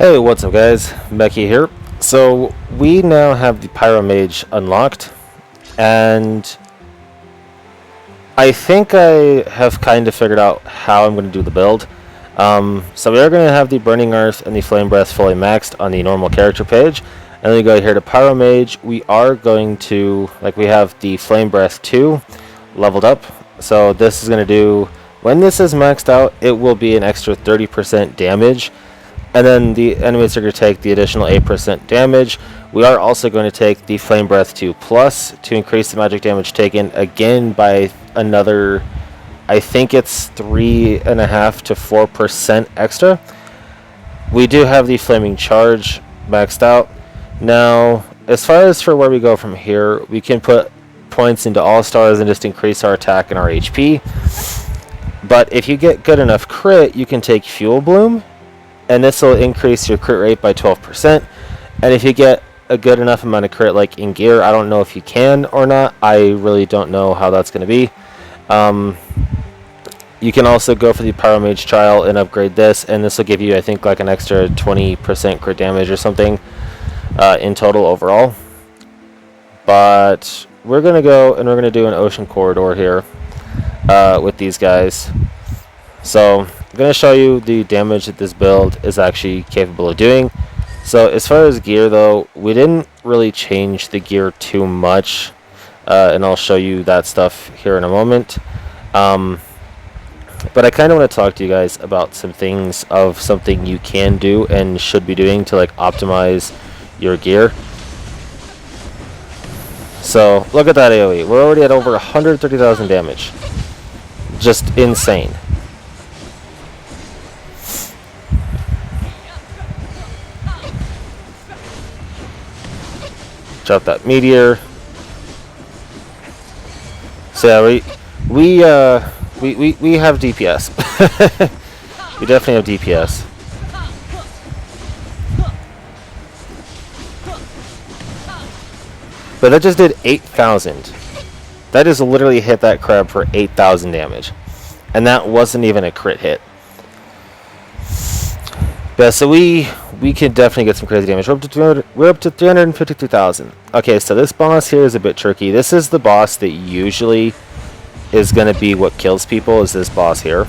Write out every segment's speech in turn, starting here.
Hey, what's up guys? Becky here. So we now have the Pyromage unlocked, and I think I have kind of figured out how I'm going to do the build. So we are going to have the Burning Earth and the Flame Breath fully maxed on the normal character page, and then we go here to Pyromage. We are going to, we have the Flame Breath 2 leveled up, so this is going to do, when this is maxed out, it will be an extra 30% damage. And then the enemies are going to take the additional 8% damage. We are also going to take the Flame Breath 2 Plus to increase the magic damage taken again by another, I think it's 3.5 to 4% extra. We do have the Flaming Charge maxed out. Now, as far as for where we go from here, we can put points into All Stars and just increase our attack and our HP. But if you get good enough crit, you can take Fuel Bloom, and this will increase your crit rate by 12%. And if you get a good enough amount of crit, like in gear, I don't know if you can or not. I really don't know how that's going to be. You can also go for the Pyromage trial and upgrade this, and this will give you, I think, like an extra 20% crit damage or something in total overall. But we're going to go and we're going to do an Ocean Corridor here with these guys. So I'm going to show you the damage that this build is actually capable of doing. So as far as gear though, we didn't really change the gear too much, and I'll show you that stuff here in a moment. But I kind of want to talk to you guys about some things of something you can do and should be doing to optimize your gear. So look at that AoE. We're already at over 130,000 damage. Just insane. Drop that meteor. So yeah, we have DPS. We definitely have DPS. But that just did 8,000. That is literally hit that crab for 8,000 damage, and that wasn't even a crit hit. Yeah, so we can definitely get some crazy damage. We're up to 352,000. Okay, so this boss here is a bit tricky. This is the boss that usually is going to be what kills people, is this boss here.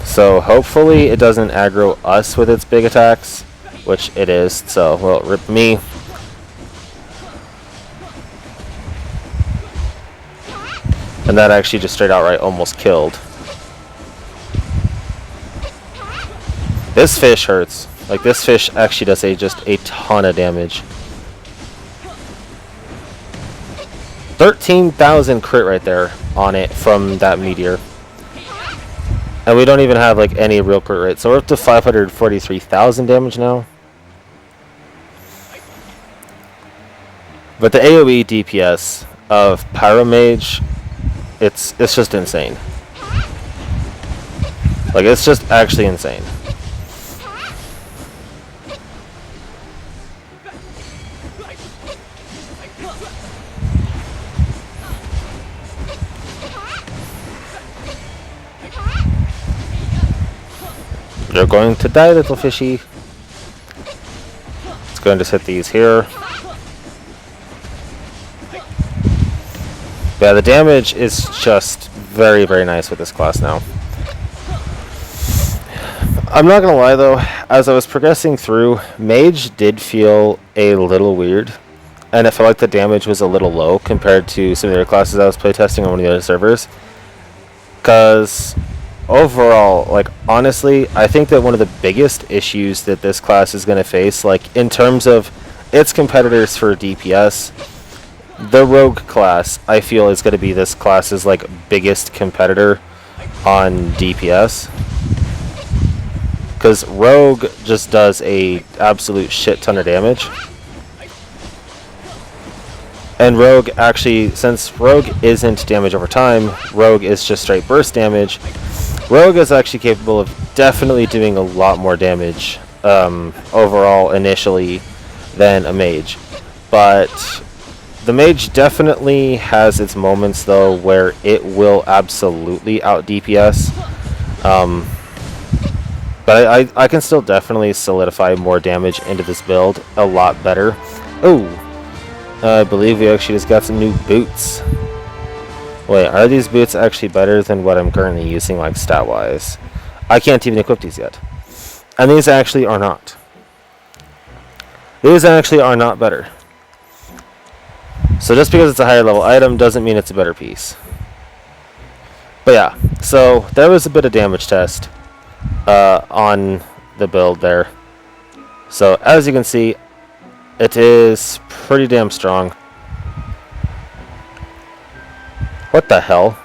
So hopefully it doesn't aggro us with its big attacks, which it is. So, well, rip me. And that actually just straight outright almost killed. This fish hurts. This fish actually does just a ton of damage. 13,000 crit right there on it from that meteor. And we don't even have any real crit rate. So we're up to 543,000 damage now. But the AoE DPS of Pyromage, it's just insane. It's just actually insane. You're going to die, little fishy. Let's go and just hit these here. Yeah, the damage is just very, very nice with this class now. I'm not gonna lie though, as I was progressing through, Mage did feel a little weird, and it felt like the damage was a little low compared to some of the other classes I was playtesting on one of the other servers. Because overall, honestly, I think that one of the biggest issues that this class is going to face, in terms of its competitors for DPS, the Rogue class, I feel, is going to be this class's, biggest competitor on DPS. Because Rogue just does a absolute shit ton of damage. And Rogue actually, since Rogue isn't damage over time, Rogue is just straight burst damage. Rogue is actually capable of definitely doing a lot more damage overall initially than a Mage. But the Mage definitely has its moments though where it will absolutely out DPS. But But I can still definitely solidify more damage into this build a lot better. Oh, I believe we actually just got some new boots. Wait, are these boots actually better than what I'm currently using, like stat-wise? I can't even equip these yet. And these actually are not. These actually are not better. So just because it's a higher level item doesn't mean it's a better piece. But yeah, so there was a bit of damage test on the build there. So as you can see, it is pretty damn strong. What the hell?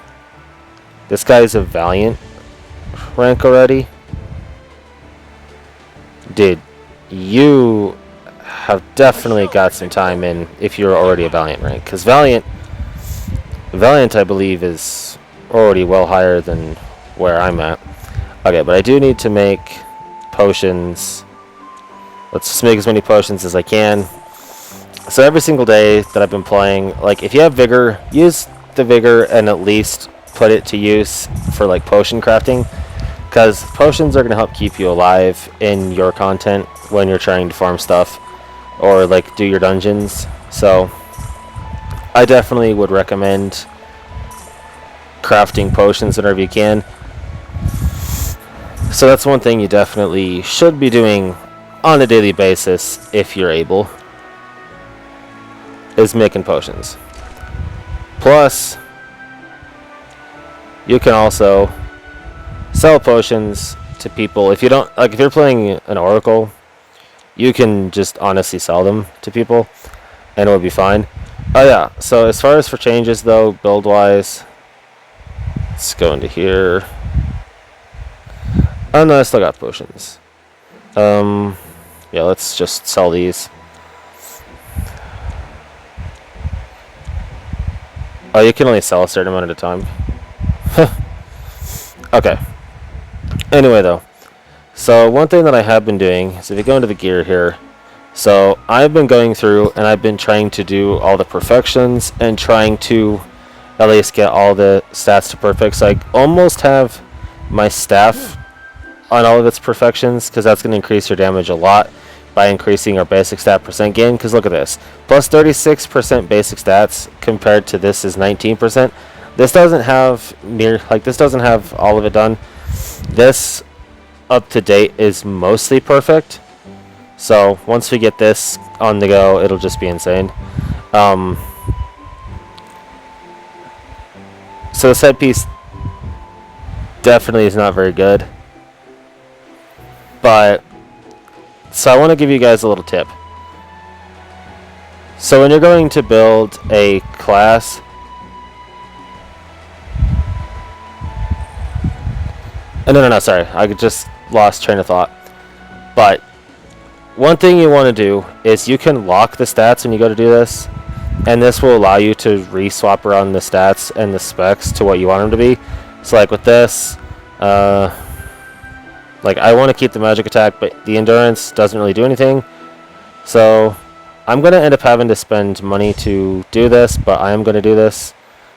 This guy's a Valiant rank already? Dude, you have definitely got some time in if you're already a Valiant rank. Because Valiant, I believe, is already well higher than where I'm at. Okay, but I do need to make potions. Let's just make as many potions as I can. So every single day that I've been playing, like if you have Vigor, use the Vigor and at least put it to use for like potion crafting, because potions are going to help keep you alive in your content when you're trying to farm stuff or like do your dungeons. So I definitely would recommend crafting potions whenever you can. So that's one thing you definitely should be doing on a daily basis if you're able, is making potions. Plus, you can also sell potions to people. If you don't, like, if you're playing an Oracle, you can just honestly sell them to people, and it will be fine. Oh yeah, so as far as for changes though, build-wise, let's go into here. Oh no, I still got potions. Yeah, let's just sell these. Oh, you can only sell a certain amount at a time. Okay. Anyway, though. So, one thing that I have been doing is if you go into the gear here, so I've been going through and I've been trying to do all the perfections and trying to at least get all the stats to perfect. So, I almost have my staff on all of its perfections, because that's going to increase your damage a lot by increasing our basic stat percent gain. Because look at this, plus 36% basic stats compared to this is 19%. This doesn't have this doesn't have all of it done. This up to date is mostly perfect. So once we get this on the go, it'll just be insane. So the set piece definitely is not very good. But so I want to give you guys a little tip. So when you're going to build a class, no, sorry, I just lost train of thought. But one thing you want to do is you can lock the stats when you go to do this, and this will allow you to re-swap around the stats and the specs to what you want them to be. So like with this, like I want to keep the magic attack, but the endurance doesn't really do anything. So I'm going to end up having to spend money to do this, but I am going to do this.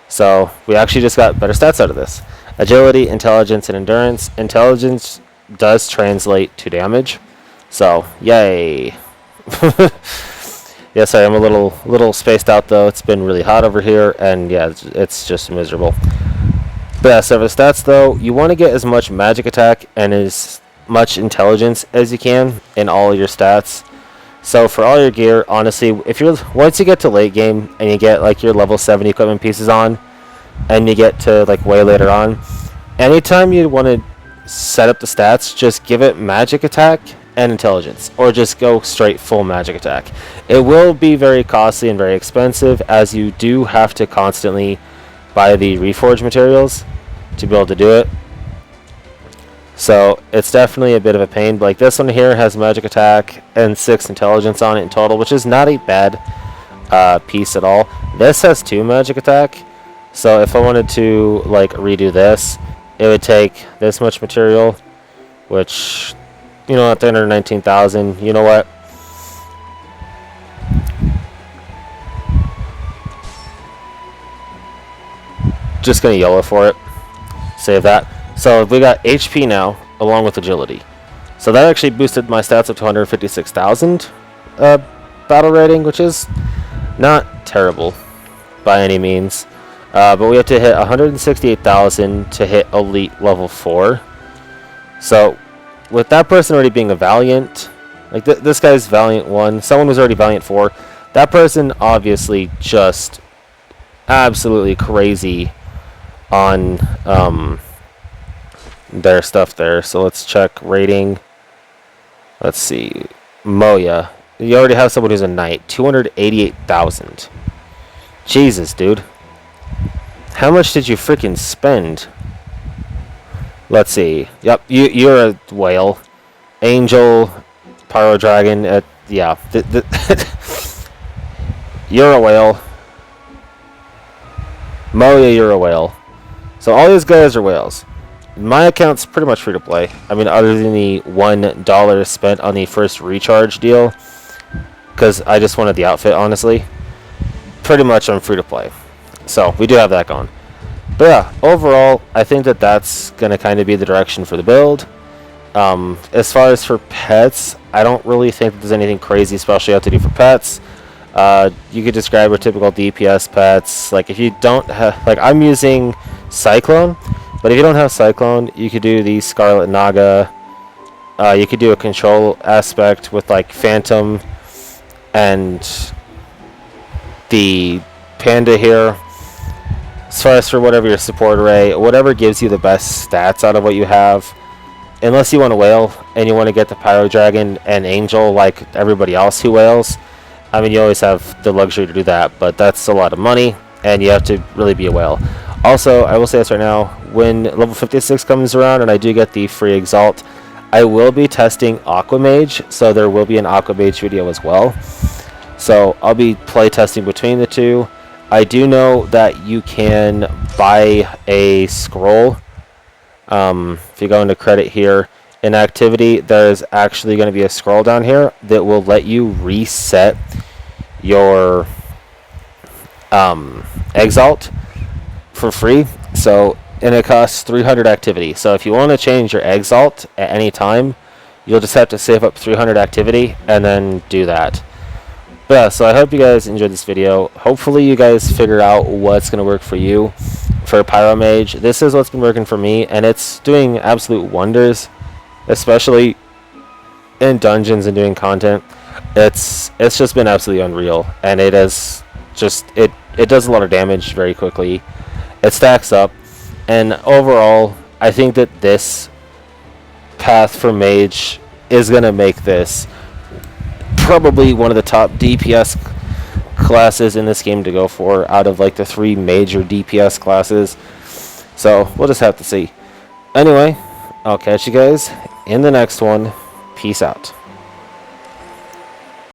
So we actually just got better stats out of this. Agility, intelligence, and endurance. Intelligence does translate to damage. So, yay. Yeah, sorry, I'm a little spaced out though. It's been really hot over here, and yeah, it's just miserable. But yeah, so for the stats though, you want to get as much magic attack and as much intelligence as you can in all your stats. So for all your gear, honestly, once you get to late game and you get like your level 7 equipment pieces on, and you get to like way later on, anytime you want to set up the stats, just give it magic attack and intelligence, or just go straight full magic attack. It will be very costly and very expensive, as you do have to constantly buy the reforge materials to be able to do it. So it's definitely a bit of a pain. Like this one here has magic attack and 6 intelligence on it in total, which is not a bad piece at all. This has 2 magic attack, so if I wanted to like redo this, it would take this much material, which, you know, at 319,000, you know what? Just gonna YOLO for it. Save that. So we got HP now, along with agility. So that actually boosted my stats up to 156,000 battle rating, which is not terrible by any means. But we have to hit 168,000 to hit Elite level 4. So with that person already being a Valiant, like this guy's Valiant 1, someone who's already Valiant 4, that person obviously just absolutely crazy on their stuff there. So let's check rating. Let's see. Moya. You already have someone who's a knight. 288,000. Jesus, dude. How much did you freaking spend? Let's see. Yep, you're a whale. Angel, Pyro Dragon. Yeah. You're a whale. Moya, you're a whale. So all these guys are whales. My account's pretty much free to play. I mean, other than the $1 spent on the first recharge deal, because I just wanted the outfit, honestly. Pretty much I'm free to play. So we do have that going. But yeah, overall, I think that that's going to kind of be the direction for the build. As far as for pets, I don't really think that there's anything crazy special you have to do for pets. You could describe our typical DPS pets. Like if you don't have, like I'm using Cyclone, but if you don't have Cyclone, you could do the Scarlet Naga. You could do a control aspect with like Phantom and the Panda here. As far as for whatever your support array, whatever gives you the best stats out of what you have. Unless you want to whale and you want to get the Pyro Dragon and Angel like everybody else who whales. I mean, you always have the luxury to do that, but that's a lot of money, and you have to really be a whale. Also, I will say this right now, when level 56 comes around and I do get the free Exalt, I will be testing Aquamage, so there will be an Aquamage video as well. So I'll be play testing between the two. I do know that you can buy a scroll. If you go into credit here, in activity, there's actually going to be a scroll down here that will let you reset your Exalt for free. So, and it costs 300 activity. So if you want to change your Exalt at any time, you'll just have to save up 300 activity and then do that. But yeah, so I hope you guys enjoyed this video. Hopefully you guys figure out what's going to work for you for Pyromage. This is what's been working for me, and it's doing absolute wonders, especially in dungeons and doing content. It's just been absolutely unreal, and it has just it does a lot of damage very quickly. It stacks up, and overall I think that this path for mage is gonna make this probably one of the top DPS classes in this game to go for out of like the 3 major DPS classes. So we'll just have to see. Anyway, I'll catch you guys in the next one. Peace out.